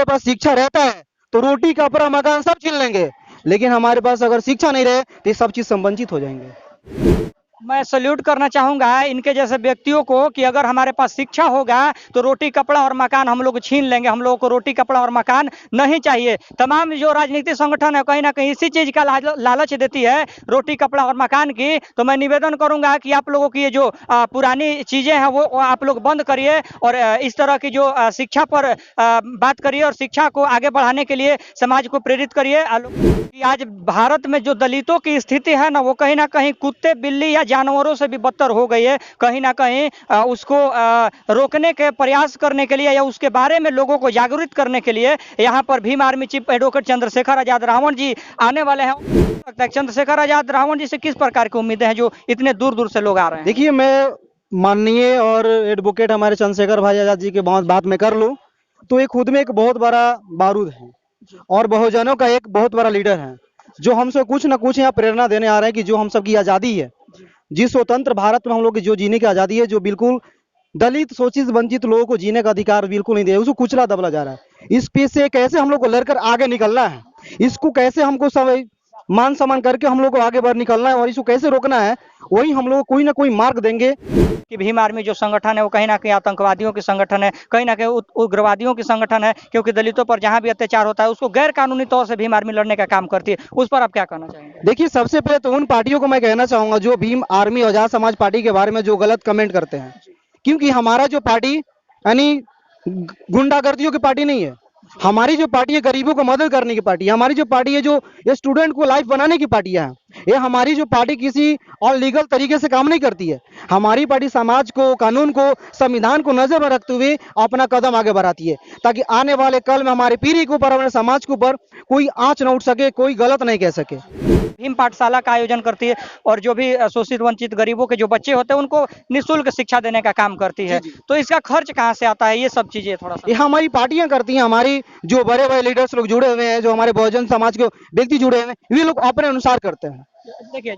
पास शिक्षा रहता है तो रोटी कपड़ा मकान सब छीन लेंगे, लेकिन हमारे पास अगर शिक्षा नहीं रहे तो ये सब चीज से वंचित हो जाएंगे। मैं सल्यूट करना चाहूंगा इनके जैसे व्यक्तियों को कि अगर हमारे पास शिक्षा होगा तो रोटी कपड़ा और मकान हम लोग छीन लेंगे। हम लोगों को रोटी कपड़ा और मकान नहीं चाहिए। तमाम जो राजनीतिक संगठन है कहीं ना कहीं इसी चीज का लालच देती है, रोटी कपड़ा और मकान की। तो मैं निवेदन करूंगा कि आप लोगों की ये जो पुरानी चीजें हैं वो आप लोग बंद करिए और इस तरह की जो शिक्षा पर बात करिए और शिक्षा को आगे बढ़ाने के लिए समाज को प्रेरित करिए। कि आज भारत में जो दलितों की स्थिति है ना, वो कहीं ना कहीं कुत्ते बिल्ली या जानवरों से भी बदतर हो गई है। कहीं ना कहीं उसको रोकने के प्रयास करने के लिए या उसके बारे में लोगों को जागरूक करने के लिए यहाँ पर Bhim army chief advocate Chandrashekhar Azad Ravan ji आने वाले हैं। लगता है चंद्रशेखर आजाद रावण जी से किस प्रकार की उम्मीदें हैं जो इतने दूर दूर से लोग आ रहे हैं? देखिए, मैं माननीय और एडवोकेट हमारे चंद्रशेखर भाई आजाद जी के बात में कर लूं तो ये खुद में एक बहुत बड़ा बारूद है और बहुजनों का एक बहुत बड़ा लीडर है, जो हमसे कुछ ना कुछ यहाँ प्रेरणा देने आ रहे हैं कि जो हम सब की आज़ादी है, जिस स्वतंत्र भारत में हम लोग की जो जीने की आज़ादी है, जो बिल्कुल दलित शोषित वंचित लोगों को जीने का अधिकार बिल्कुल नहीं दिया, उसको कुचला दबला जा रहा है। इस पे से कैसे हम लोग को लड़कर आगे निकलना है, इसको कैसे हमको सब मान सम्मान करके हम लोग को आगे बढ़ निकलना है और इसको कैसे रोकना है, वही हम लोग कोई ना कोई मार्ग देंगे। कि भीम आर्मी जो संगठन है वो कहीं ना कहीं आतंकवादियों की संगठन है, कहीं ना कहीं उग्रवादियों की संगठन है, क्योंकि दलितों पर जहां भी अत्याचार होता है उसको गैर कानूनी तौर से भीम आर्मी लड़ने का काम करती है। उस पर आप क्या कहना चाहेंगे? देखिए, सबसे पहले तो उन पार्टियों को मैं कहना चाहूंगा जो भीम आर्मी आजाद समाज पार्टी के बारे में जो गलत कमेंट करते हैं, क्योंकि हमारा जो पार्टी यानी गुंडागर्दियों की पार्टी नहीं है। हमारी जो पार्टी है गरीबों को मदद करने की पार्टी है। हमारी जो पार्टी है जो ये स्टूडेंट को लाइफ बनाने की पार्टी है। ये हमारी जो पार्टी किसी और लीगल तरीके से काम नहीं करती है। हमारी पार्टी समाज को, कानून को, संविधान को नजर में रखते हुए अपना कदम आगे बढ़ाती है, ताकि आने वाले कल में हमारी पीढ़ी के ऊपर, हमारे समाज के ऊपर कोई आंच न उठ सके, कोई गलत नहीं कह सके। भीम पाठशाला का आयोजन करती है और जो भी शोषित वंचित गरीबों के जो बच्चे होते हैं उनको निःशुल्क शिक्षा देने का काम करती है। तो इसका खर्च कहाँ से आता है, ये सब चीजें थोड़ा सा? ये हमारी पार्टियां करती हैं। हमारी जो बड़े बड़े लीडर्स लोग जुड़े हुए हैं, जो हमारे बहुजन समाज के व्यक्ति जुड़े हुए हैं, वे लोग अपने अनुसार करते हैं। देखिए,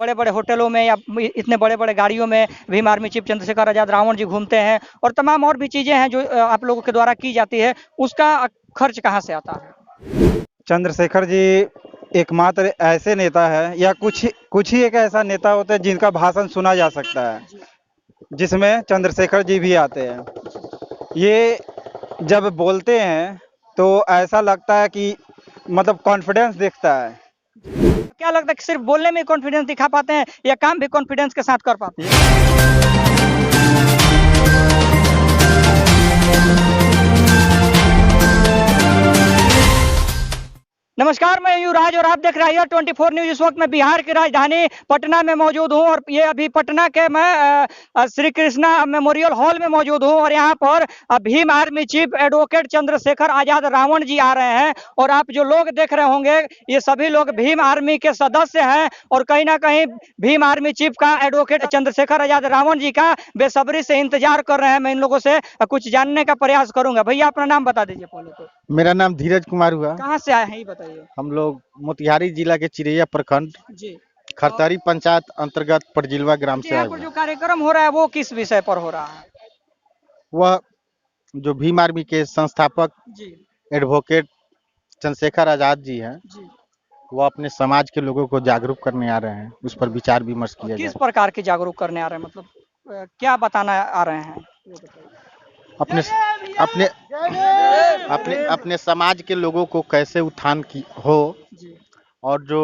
बड़े बड़े होटलों में या इतने बड़े बड़े गाड़ियों में भीम आर्मी चीफ चंद्रशेखर आजाद रावण जी घूमते हैं और तमाम और भी चीजें हैं जो आप लोगों के द्वारा की जाती है, उसका खर्च कहाँ से आता है? चंद्रशेखर जी एकमात्र ऐसे नेता है या कुछ ही एक ऐसा नेता होता है जिनका भाषण सुना जा सकता है, जिसमें चंद्रशेखर जी भी आते हैं। ये जब बोलते हैं तो ऐसा लगता है कि मतलब कॉन्फिडेंस दिखता है। क्या लगता है कि सिर्फ बोलने में कॉन्फिडेंस दिखा पाते हैं या काम भी कॉन्फिडेंस के साथ कर पाते हैं? नमस्कार, मैं युवराज और आप देख रहे हैं 24 न्यूज। इस वक्त मैं बिहार की राजधानी पटना में मौजूद हूं और ये अभी पटना के मैं श्री कृष्णा मेमोरियल हॉल में मौजूद हूं और यहाँ पर Bhim army chief advocate Chandrashekhar Azad Ravan ji आ रहे हैं और आप जो लोग देख रहे होंगे ये सभी लोग भीम आर्मी के सदस्य हैं और कहीं ना कहीं भीम आर्मी चीफ का एडवोकेट चंद्रशेखर आजाद रावण जी का बेसब्री से इंतजार कर रहे हैं। मैं इन लोगों से कुछ जानने का प्रयास करूंगा। भैया अपना नाम बता दीजिए पहले तो। मेरा नाम धीरज कुमार हुआ। कहाँ से आए हैं ये बताइए। हम लोग मोतिहारी जिला के चिरैया प्रखंड जी, खरतारी पंचायत अंतर्गत परजिलवा ग्राम से आए यहाँ पर जो कार्यक्रम हो रहा है वो किस विषय पर हो रहा है? वह जो भीम आर्मी के संस्थापक जी एडवोकेट चंद्रशेखर आजाद जी हैं, जी। वह अपने समाज के लोगों को जागरूक करने आ रहे हैं, उस पर विचार विमर्श किया किस जाए। प्रकार की जागरूक करने आ रहे हैं, मतलब क्या बताना आ रहे हैं ये बताइए। अपने अपने अपने अपने समाज के लोगों को कैसे उत्थान की हो जी और जो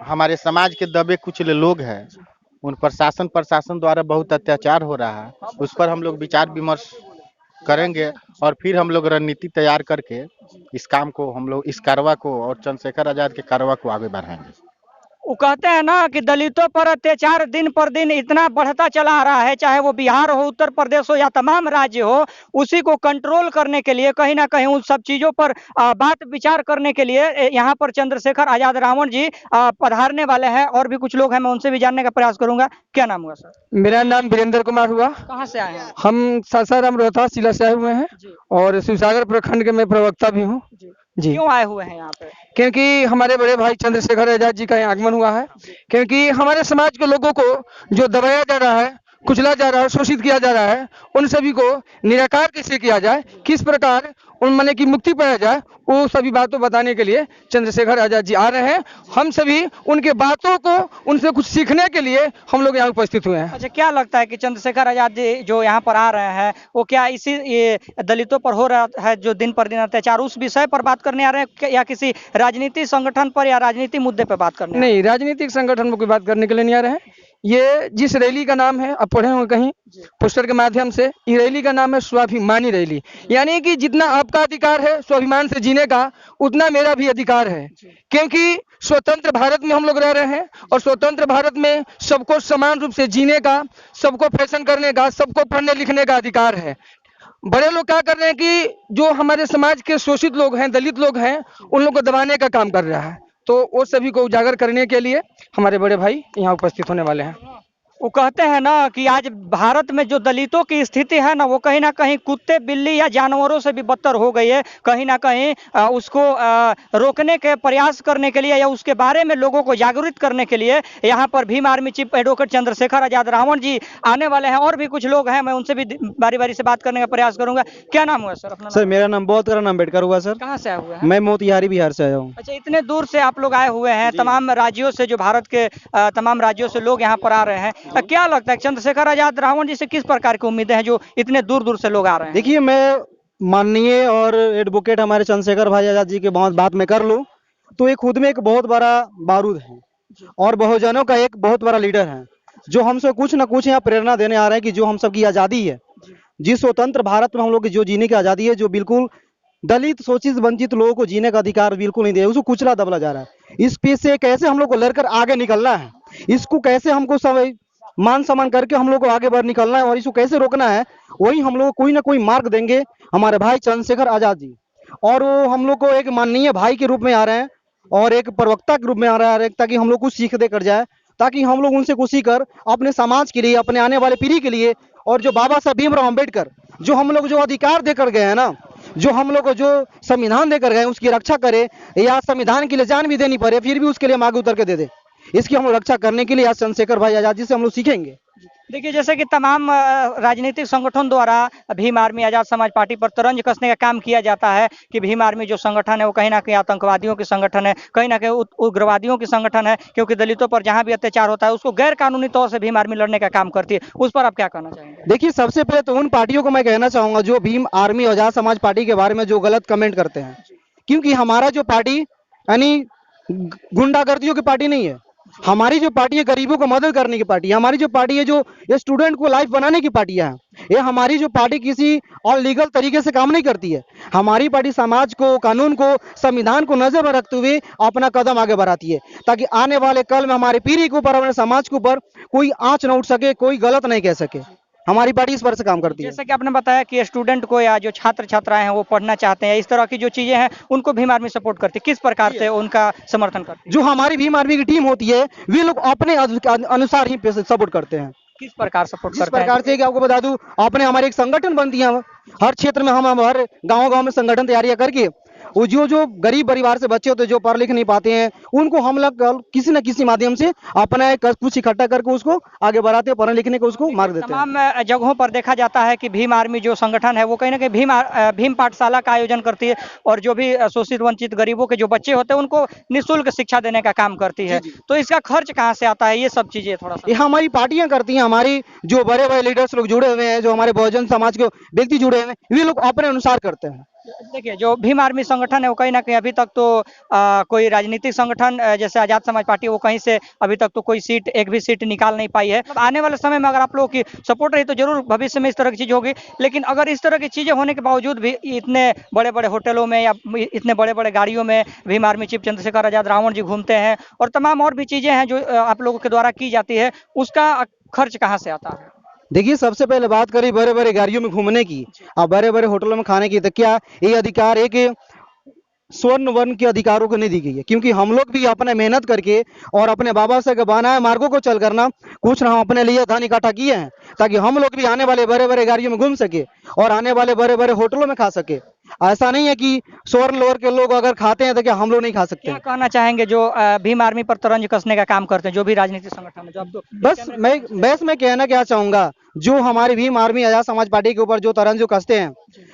हमारे समाज के दबे कुचले लोग हैं उन पर प्रशासन द्वारा बहुत अत्याचार हो रहा है, उस पर हम लोग विचार विमर्श करेंगे और फिर हम लोग रणनीति तैयार करके इस काम को, हम लोग इस कार्रवाई को और चंद्रशेखर आजाद के कार्रवाई को आगे बढ़ाएंगे। वो कहते हैं ना कि दलितों पर अत्याचार दिन पर दिन इतना बढ़ता चला आ रहा है, चाहे वो बिहार हो, उत्तर प्रदेश हो या तमाम राज्य हो, उसी को कंट्रोल करने के लिए कहीं ना कहीं उन सब चीजों पर बात विचार करने के लिए यहाँ पर चंद्रशेखर आजाद रावण जी पधारने वाले हैं। और भी कुछ लोग हैं, मैं उनसे भी जानने का प्रयास करूंगा। क्या नाम हुआ सर? मेरा नाम वीरेंद्र कुमार हुआ। कहाँ से आए हैं? हम सासाराम रोहतास जिला से आए हुए हैं और शिवसागर प्रखंड के मैं प्रवक्ता भी हूँ जी। क्यों आए हुए हैं यहाँ पे? क्योंकि हमारे बड़े भाई चंद्रशेखर आजाद जी का यहाँ आगमन हुआ है। क्योंकि हमारे समाज के लोगों को जो दबाया जा रहा है, कुचला जा रहा है, शोषित किया जा रहा है, उन सभी को निराकार कैसे किया जाए, किस प्रकार उन माने की मुक्ति पाया जाए, वो सभी बातों बताने के लिए चंद्रशेखर आजाद जी आ रहे हैं। हम सभी उनके बातों को, उनसे कुछ सीखने के लिए हम लोग यहाँ उपस्थित हुए हैं। अच्छा, क्या लगता है कि चंद्रशेखर आजाद जी जो यहाँ पर आ रहे हैं वो क्या इसी ये दलितों पर हो रहा है जो दिन पर दिन अत्याचार, उस विषय पर बात करने आ रहे हैं या किसी राजनीतिक संगठन पर या राजनीतिक मुद्दे पर बात करने आ रहे नहीं, राजनीतिक संगठन में कोई बात करने के लिए नहीं आ रहे हैं। ये जिस रैली का नाम है, आप पढ़े होंगे कहीं पोस्टर के माध्यम से, ये रैली का नाम है स्वाभिमानी रैली। यानी कि जितना आपका अधिकार है स्वाभिमान से जीने का, उतना मेरा भी अधिकार है। क्योंकि स्वतंत्र भारत में हम लोग रह रहे हैं और स्वतंत्र भारत में सबको समान रूप से जीने का, सबको फैशन करने का, सबको पढ़ने लिखने का अधिकार है। बड़े लोग क्या कर रहे हैं कि जो हमारे समाज के शोषित लोग हैं, दलित लोग हैं, उन लोग को दबाने का काम कर रहा है। तो वो सभी को उजागर करने के लिए हमारे बड़े भाई यहाँ उपस्थित होने वाले हैं। वो कहते हैं ना कि आज भारत में जो दलितों की स्थिति है ना, वो कहीं ना कहीं कुत्ते बिल्ली या जानवरों से भी बदतर हो गई है। कहीं ना कहीं उसको रोकने के प्रयास करने के लिए या उसके बारे में लोगों को जागरूक करने के लिए यहाँ पर Bhim army chief advocate Chandrashekhar Azad Ravan ji आने वाले हैं। और भी कुछ लोग हैं, मैं उनसे भी बारी बारी से बात करने का प्रयास करूंगा। क्या नाम हुआ सर अपना? सर मेरा नाम बहुत करण अम्बेडकर हुआ सर। कहाँ से आए हुए हैं? मैं मोतिहारी बिहार से आया हूँ। अच्छा, इतने दूर से आप लोग आए हुए हैं, तमाम राज्यों से, जो भारत के तमाम राज्यों से लोग यहाँ पर आ रहे हैं। क्या लगता है चंद्रशेखर आजाद रावण जी से किस प्रकार की उम्मीदें हैं जो इतने दूर दूर से लोग आ रहे हैं? देखिए, मैं माननीय और एडवोकेट हमारे चंद्रशेखर भाई आजाद जी के बहुत बात में कर लूँ तो ये खुद में एक बहुत बड़ा बारूद है और बहुजनों का एक बहुत बड़ा लीडर है, जो हमसे कुछ न कुछ यहाँ प्रेरणा देने आ रहे हैं कि जो हम सबकी आज़ादी है, जिस स्वतंत्र भारत में हम लोग की जो जीने की आज़ादी है, जो बिल्कुल दलित शोषित वंचित लोगों को जीने का अधिकार बिल्कुल नहीं दिया, उसको कुचला दबला जा रहा है। इस पे से कैसे हम लोग को लड़कर आगे निकलना है, इसको कैसे हमको सब मान सम्मान करके हम लोग को आगे बढ़ निकलना है और इसको कैसे रोकना है, वही हम लोग कोई ना कोई मार्ग देंगे हमारे भाई चंद्रशेखर आजाद जी। और वो हम लोग को एक माननीय भाई के रूप में आ रहे हैं और एक प्रवक्ता के रूप में आ रहा है, ताकि हम लोग कुछ सीख दे कर जाए, ताकि हम लोग उनसे कुछ सीखकर अपने समाज के लिए, अपने आने वाले पीढ़ी के लिए, और जो बाबा साहब भीमराव अम्बेडकर जो हम लोग जो अधिकार देकर गए हैं ना, जो हम लोग को जो संविधान देकर गए, उसकी रक्षा करे, या संविधान के लिए जान भी देनी पड़े फिर भी उसके लिए हम आगे उतर के दे दे, इसकी हम लोग रक्षा करने के लिए आज चंद्रशेखर भाई आजाद जी से हम लोग सीखेंगे। देखिए, जैसे कि तमाम राजनीतिक संगठन द्वारा भीम आर्मी आजाद समाज पार्टी पर तंज कसने का काम किया जाता है कि भीम आर्मी जो संगठन है वो कहीं ना कहीं आतंकवादियों की संगठन है, कहीं ना कहीं उग्रवादियों की संगठन है, क्योंकि दलितों पर जहां भी अत्याचार होता है उसको गैर कानूनी तौर से भीम आर्मी लड़ने का काम करती है। उस पर आप क्या कहना चाहेंगे? देखिए, सबसे पहले तो उन पार्टियों को मैं कहना चाहूंगा जो भीम आर्मी आजाद समाज पार्टी के बारे में जो गलत कमेंट करते हैं, क्योंकि हमारा जो पार्टी यानी गुंडागर्दियों की पार्टी नहीं है। हमारी जो पार्टी है गरीबों को मदद करने की पार्टी है। हमारी जो पार्टी है जो ये स्टूडेंट को लाइफ बनाने की पार्टी है। ये हमारी जो पार्टी किसी और लीगल तरीके से काम नहीं करती है। हमारी पार्टी समाज को, कानून को, संविधान को नजर में रखते हुए अपना कदम आगे बढ़ाती है, ताकि आने वाले कल में हमारी पीढ़ी के ऊपर, हमारे समाज के ऊपर कोई आंच न उठ सके, कोई गलत नहीं कह सके। हमारी पार्टी इस पर से काम करती है। जैसे कि आपने बताया कि स्टूडेंट को या जो छात्र छात्राएं हैं वो पढ़ना चाहते हैं, इस तरह की जो चीजें हैं उनको भीम आर्मी सपोर्ट करती है, किस प्रकार से उनका समर्थन करती है? जो हमारी भीम आर्मी की टीम होती है वे लोग अपने अनुसार ही सपोर्ट करते हैं। किस प्रकार सपोर्ट जिस करते हैं? प्रकार से कि आपको बता दूं, आपने हमारे एक संगठन बनती है, हर क्षेत्र में हम हर गांव में संगठन तैयारियां करके वो जो गरीब परिवार से बच्चे होते हैं, जो पढ़ लिख नहीं पाते हैं, उनको हम लोग किसी न किसी माध्यम से अपना कुछ इकट्ठा करके उसको आगे बढ़ाते हैं, पढ़ने लिखने को उसको मार्ग देते हैं। तमाम जगहों पर देखा जाता है कि भीम आर्मी जो संगठन है वो कहीं ना कहीं भीम पाठशाला का आयोजन करती है और जो भी शोषित वंचित गरीबों के जो बच्चे होते हैं उनको निःशुल्क शिक्षा देने का काम करती है। तो इसका खर्च कहाँ से आता है, ये सब चीजें थोड़ा सा? ये हमारी पार्टियां करती हैं, हमारी जो बड़े बड़े लीडर्स लोग जुड़े हुए हैं, जो हमारे बहुजन समाज के व्यक्ति जुड़े हुए हैं, वे लोग अपने अनुसार करते हैं। देखिए, जो भीम आर्मी संगठन है वो कहीं ना कहीं अभी तक तो कोई राजनीतिक संगठन जैसे आजाद समाज पार्टी, वो कहीं से अभी तक तो कोई सीट, एक भी सीट निकाल नहीं पाई है। आने वाले समय में अगर आप लोगों की सपोर्ट रही तो जरूर भविष्य में इस तरह की चीज होगी। लेकिन अगर इस तरह की चीजें होने के बावजूद भी इतने बड़े बड़े होटलों में या इतने बड़े बड़े गाड़ियों में भीम आर्मी चीफ चंद्रशेखर आजाद रावण जी घूमते हैं और तमाम और भी चीजें हैं जो आप लोगों के द्वारा की जाती है, उसका खर्च कहाँ से आता है? देखिए, सबसे पहले बात करें बड़े बड़े गाड़ियों में घूमने की और बड़े बड़े होटलों में खाने की, तो क्या ये अधिकार एक स्वर्ण वर्ण के अधिकारों को नहीं दी गई है? क्योंकि हम लोग भी अपने मेहनत करके और अपने बाबा से बनाए मार्गों को चल करना कुछ ना अपने लिए धन इकट्ठा किए हैं, ताकि हम लोग भी आने वाले बड़े बड़े गाड़ियों में घूम सके और आने वाले बड़े बड़े होटलों में खा सके। ऐसा नहीं है कि स्वर्ण लोअर के लोग अगर खाते हैं तो क्या हम लोग नहीं खा सकते क्या हैं। कहना चाहेंगे जो भीम आर्मी पर तंज कसने का काम करते हैं, जो भी राजनीतिक संगठन है, जो आप बस मैं कहना क्या चाहूंगा, जो हमारी भीम आर्मी आजाद समाज पार्टी के ऊपर जो तरंज कसते हैं,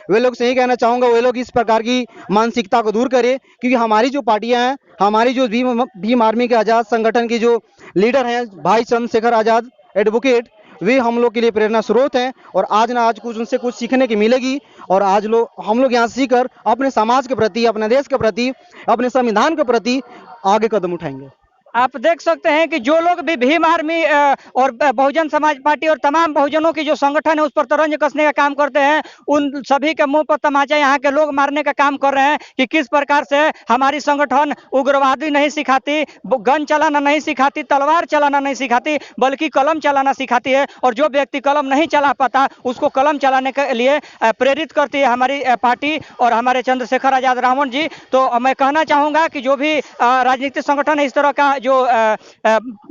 वे लोग से ही कहना चाहूंगा, वे लोग इस प्रकार की मानसिकता को दूर करें, क्योंकि हमारी जो पार्टियां हैं, हमारी जो भीम आर्मी के आजाद संगठन की जो लीडर हैं भाई चंद्रशेखर आजाद एडवोकेट, वे हम लोग के लिए प्रेरणा स्रोत हैं। और आज ना आज कुछ उनसे कुछ सीखने की मिलेगी, और आज हम लोग यहाँ सीखकर अपने समाज के प्रति, अपने देश के प्रति, अपने संविधान के प्रति आगे कदम उठाएंगे। आप देख सकते हैं कि जो लोग भी भीम आर्मी और बहुजन समाज पार्टी और तमाम बहुजनों की जो संगठन है उस पर तंज कसने का काम करते हैं, उन सभी के मुंह पर तमाचा यहाँ के लोग मारने का काम कर रहे हैं कि किस प्रकार से हमारी संगठन उग्रवादी नहीं सिखाती, गन चलाना नहीं सिखाती, तलवार चलाना नहीं सिखाती, बल्कि कलम चलाना सिखाती है। और जो व्यक्ति कलम नहीं चला पाता उसको कलम चलाने के लिए प्रेरित करती है हमारी पार्टी और हमारे चंद्रशेखर आजाद रावण जी। तो मैं कहना चाहूँगा कि जो भी राजनीतिक संगठन है इस तरह का जो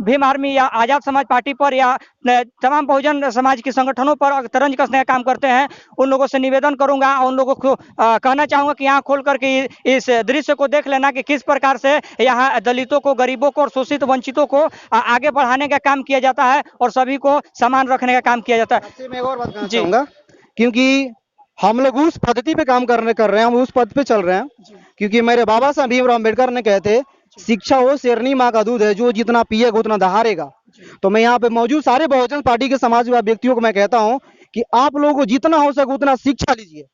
भीम आर्मी या आजाद समाज पार्टी पर या तमाम बहुजन समाज के संगठनों पर तंज कसने का काम करते हैं, उन लोगों से निवेदन करूंगा, उन लोगों को कहना चाहूंगा कि यहाँ खोल करके इस दृश्य को देख लेना कि किस प्रकार से यहाँ दलितों को, गरीबों को और शोषित वंचितों को आगे बढ़ाने का काम किया जाता है और सभी को समान रखने का काम किया जाता है। मैं एक और बात कहना चाहूंगा, क्योंकि हम लोग उस पद्धति पे काम कर रहे हैं, हम उस पद पे चल रहे हैं, क्योंकि मेरे बाबा साहब भीमराव अम्बेडकर ने कहते, शिक्षा वो शेरनी माँ का दूध है, जो जितना पिएगा उतना दहाड़ेगा। तो मैं यहाँ पे मौजूद सारे बहुजन पार्टी के समाजवादी व्यक्तियों को मैं कहता हूँ कि आप लोगों को जितना हो सके उतना शिक्षा लीजिए,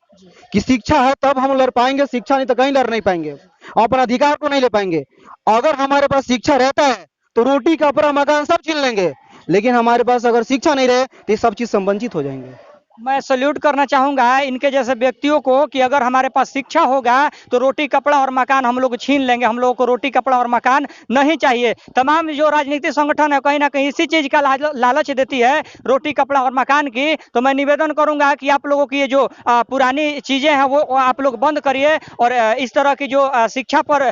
कि शिक्षा है तब हम लड़ पाएंगे, शिक्षा नहीं तो कहीं लड़ नहीं पाएंगे, अपना अधिकार को नहीं ले पाएंगे। अगर हमारे पास शिक्षा रहता है तो रोटी कपड़ा मकान सब छीन लेंगे, लेकिन हमारे पास अगर शिक्षा नहीं रहे तो ये सब चीज से वंचित हो जाएंगे। मैं सल्यूट करना चाहूंगा इनके जैसे व्यक्तियों को कि अगर हमारे पास शिक्षा होगा तो रोटी कपड़ा और मकान हम लोग छीन लेंगे, हम लोगों को रोटी कपड़ा और मकान नहीं चाहिए। तमाम जो राजनीतिक संगठन है कहीं ना कहीं इसी चीज का लालच देती है, रोटी कपड़ा और मकान की। तो मैं निवेदन करूंगा कि आप लोगों की ये जो पुरानी चीजें हैं वो आप लोग बंद करिए और इस तरह की जो शिक्षा पर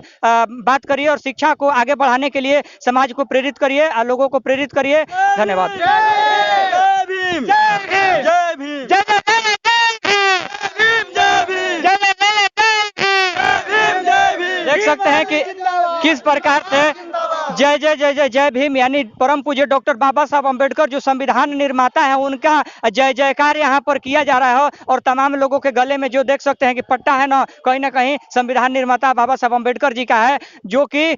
बात करिए और शिक्षा को आगे बढ़ाने के लिए समाज को प्रेरित करिए, लोगों को प्रेरित करिए। धन्यवाद। देख सकते हैं कि किस प्रकार से जय जय जय जय जय भीम यानी परम पूज्य डॉक्टर बाबा साहब अम्बेडकर जो संविधान निर्माता है उनका जय जयकार यहाँ पर किया जा रहा है। और तमाम लोगों के गले में जो देख सकते हैं कि पट्टा है ना कहीं संविधान निर्माता बाबा साहब अम्बेडकर जी का है, जो कि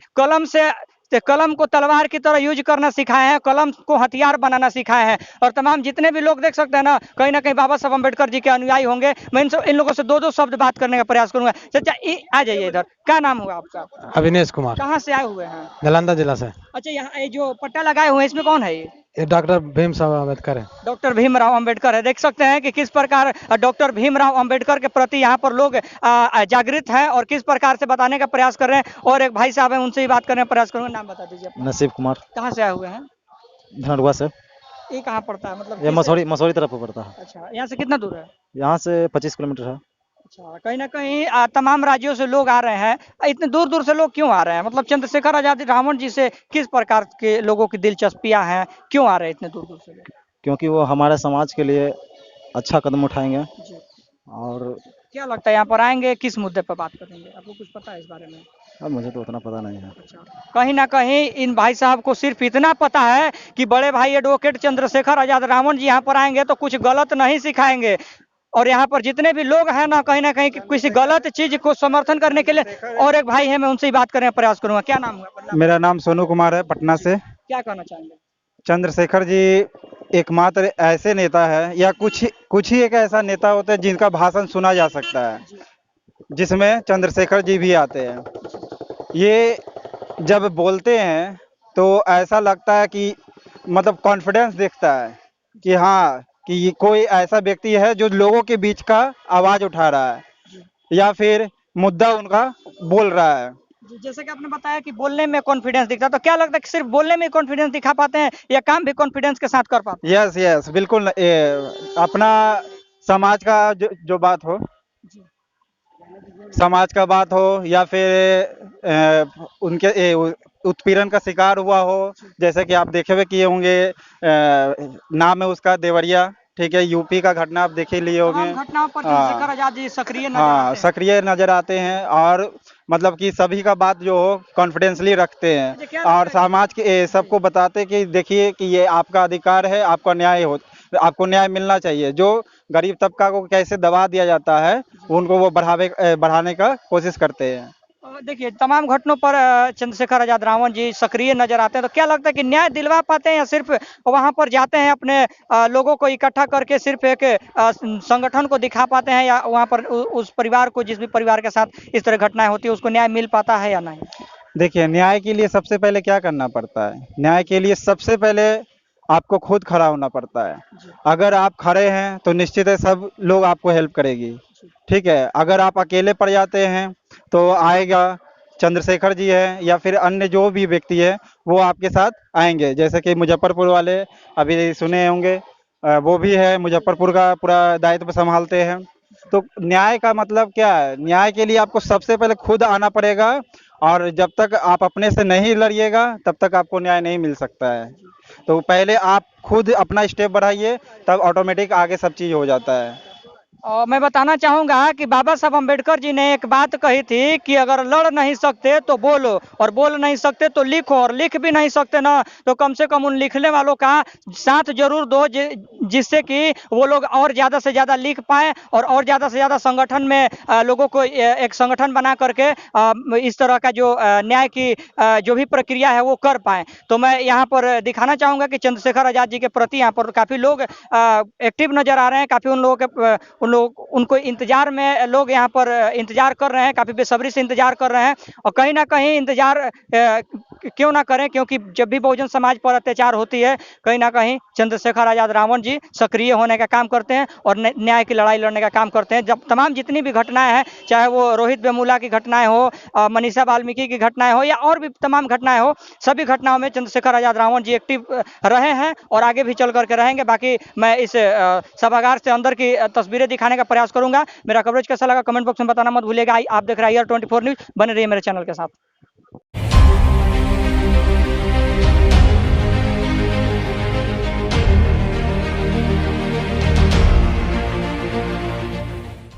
कलम को तलवार की तरह यूज करना सिखाए हैं, कलम को हथियार बनाना सिखाए हैं। और तमाम जितने भी लोग देख सकते हैं ना कहीं बाबा साहब अम्बेडकर जी के अनुयायी होंगे। मैं इन लोगों से दो शब्द बात करने का प्रयास करूंगा। चाचा आ जाइए इधर, क्या नाम हुआ आपका? अविनेश कुमार, कहाँ से आए हुए हैं? नालंदा जिला से। अच्छा, यहाँ ये जो पट्टा लगाए हुए हैं इसमें कौन है? ये डॉक्टर भीम साहब अम्बेडकर है। डॉक्टर भीमराव अंबेडकर है। देख सकते हैं कि किस प्रकार डॉक्टर भीमराव अंबेडकर के प्रति यहाँ पर लोग जागृत हैं और किस प्रकार से बताने का प्रयास कर रहे हैं। और एक भाई साहब हैं, उनसे ही बात करने का प्रयास करूंगा। नाम बता दीजिए अपना। नसीब कुमार, कहाँ से आए हुए हैं? धनरुआ से। ये कहाँ पड़ता है, मतलब ये मसौरी तरफ पड़ता है। अच्छा, यहाँ से कितना दूर है? यहाँ से 25 किलोमीटर है। अच्छा, कहीं ना कहीं तमाम राज्यों से लोग आ रहे हैं। इतने दूर दूर से लोग क्यों आ रहे हैं? मतलब चंद्रशेखर आजाद रावण जी से किस प्रकार के लोगों की दिलचस्पियां हैं, क्यों आ रहे हैं इतने दूर दूर से लोग? क्योंकि वो हमारे समाज के लिए अच्छा कदम उठाएंगे। जी। और क्या लगता है यहाँ पर आएंगे किस मुद्दे पर बात करेंगे? आपको कुछ पता है इस बारे में? अब मुझे तो उतना पता नहीं है। अच्छा, कहीं ना कहीं इन भाई साहब को सिर्फ इतना पता है कि बड़े भाई एडवोकेट चंद्रशेखर आजाद रावण जी यहाँ पर आएंगे तो कुछ गलत नहीं सिखाएंगे। और यहाँ पर जितने भी लोग हैं ना कहीं किसी गलत चीज को समर्थन करने के लिए। और एक भाई है, मैं उनसे ही बात करने का प्रयास करूंगा। क्या नाम हुआ? मेरा नाम सोनू कुमार है, पटना से। क्या कहना चाहेंगे? चंद्रशेखर जी एकमात्र ऐसे नेता है या कुछ ही एक ऐसा नेता होता है जिनका भाषण सुना जा सकता है, जिसमें चंद्रशेखर जी भी आते हैं। ये जब बोलते हैं तो ऐसा लगता है कि मतलब कॉन्फिडेंस दिखता है कि हाँ कि ये कोई ऐसा व्यक्ति है जो लोगों के बीच का आवाज उठा रहा है या फिर मुद्दा उनका बोल रहा है। जैसे कि आपने बताया कि बोलने में कॉन्फिडेंस दिखता है, तो क्या लगता है कि सिर्फ बोलने में कॉन्फिडेंस दिखा पाते हैं या काम भी कॉन्फिडेंस के साथ कर पाते हैं? यस बिल्कुल। अपना समाज का जो बात हो, समाज का बात हो या फिर उनके उत्पीड़न का शिकार हुआ हो, जैसे कि आप देखे हुए किए होंगे, नाम है उसका देवरिया, ठीक है, यूपी का घटना आप देख ही लिए होंगे। तमाम घटनाओं पर हाँ। चंद्रशेखर आजाद जी सक्रिय नजर हाँ, आते हैं। सक्रिय नजर आते हैं और मतलब कि सभी का बात जो हो कॉन्फिडेंसली रखते मुझे क्या हैं और लगता है समाज के सबको बताते कि देखिए कि ये आपका अधिकार है, आपका न्याय हो, आपको न्याय मिलना चाहिए। जो गरीब तबका को कैसे दबा दिया जाता है, उनको वो बढ़ाने का कोशिश करते हैं। देखिए तमाम घटनाओं पर चंद्रशेखर आजाद रावण जी सक्रिय नजर आते हैं। तो क्या लगता है कि न्याय दिलवा पाते हैं या सिर्फ वहां पर जाते हैं अपने लोगों को इकट्ठा करके सिर्फ एक संगठन को दिखा पाते हैं, या वहां पर उस परिवार को, जिस भी परिवार के साथ इस तरह घटनाएं होती है, उसको न्याय मिल पाता है या नहीं? देखिए, न्याय के लिए सबसे पहले क्या करना पड़ता है? न्याय के लिए सबसे पहले आपको खुद खड़ा होना पड़ता है। अगर आप खड़े हैं तो निश्चित है सब लोग आपको हेल्प करेगी। ठीक है, अगर आप अकेले पड़ जाते हैं तो आएगा चंद्रशेखर जी है या फिर अन्य जो भी व्यक्ति है वो आपके साथ आएंगे। जैसे कि मुजफ्फरपुर वाले अभी सुने होंगे, वो भी है, मुजफ्फरपुर का पूरा दायित्व संभालते हैं। तो न्याय का मतलब क्या है? न्याय के लिए आपको सबसे पहले खुद आना पड़ेगा और जब तक आप अपने से नहीं लड़िएगा तब तक आपको न्याय नहीं मिल सकता है। तो पहले आप खुद अपना स्टेप बढ़ाइए, तब ऑटोमेटिक आगे सब चीज़ हो जाता है। और मैं बताना चाहूंगा कि बाबा साहब अम्बेडकर जी ने एक बात कही थी कि अगर लड़ नहीं सकते तो बोलो, और बोल नहीं सकते तो लिखो, और लिख भी नहीं सकते ना तो कम से कम उन लिखने वालों का साथ जरूर दो, जिससे कि वो लोग और ज़्यादा से ज़्यादा लिख पाए और ज़्यादा से ज़्यादा संगठन में लोगों को एक संगठन बना करके इस तरह का जो न्याय की जो भी प्रक्रिया है वो कर पाए। तो मैं यहाँ पर दिखाना चाहूंगा कि चंद्रशेखर आजाद जी के प्रति यहाँ पर काफ़ी लोग एक्टिव नजर आ रहे हैं। काफ़ी उन लोगों के उनको इंतजार में लोग यहाँ पर इंतजार कर रहे हैं, काफी बेसब्री से इंतजार कर रहे हैं। और कहीं ना कहीं इंतजार क्यों ना करें, क्योंकि जब भी बहुजन समाज पर अत्याचार होती है कहीं ना कहीं चंद्रशेखर आजाद रावण जी सक्रिय होने का काम करते हैं और न्याय की लड़ाई लड़ने का काम करते हैं। जब तमाम जितनी भी घटनाएं हैं, चाहे वो रोहित वेमुला की घटनाएं हो, मनीषा वाल्मीकि की घटनाएं हो, या और भी तमाम घटनाएं हो, सभी घटनाओं में चंद्रशेखर आजाद रावण जी एक्टिव रहे हैं और आगे भी चल करके रहेंगे। बाकी मैं इस सभागार से अंदर की तस्वीरें दिखाने का प्रयास करूंगा। मेरा कवरेज कैसा लगा कमेंट बॉक्स में बताना मत भूलिएगा। आप देख रहे हैं AR24 न्यूज, बने रहिए मेरे चैनल के साथ।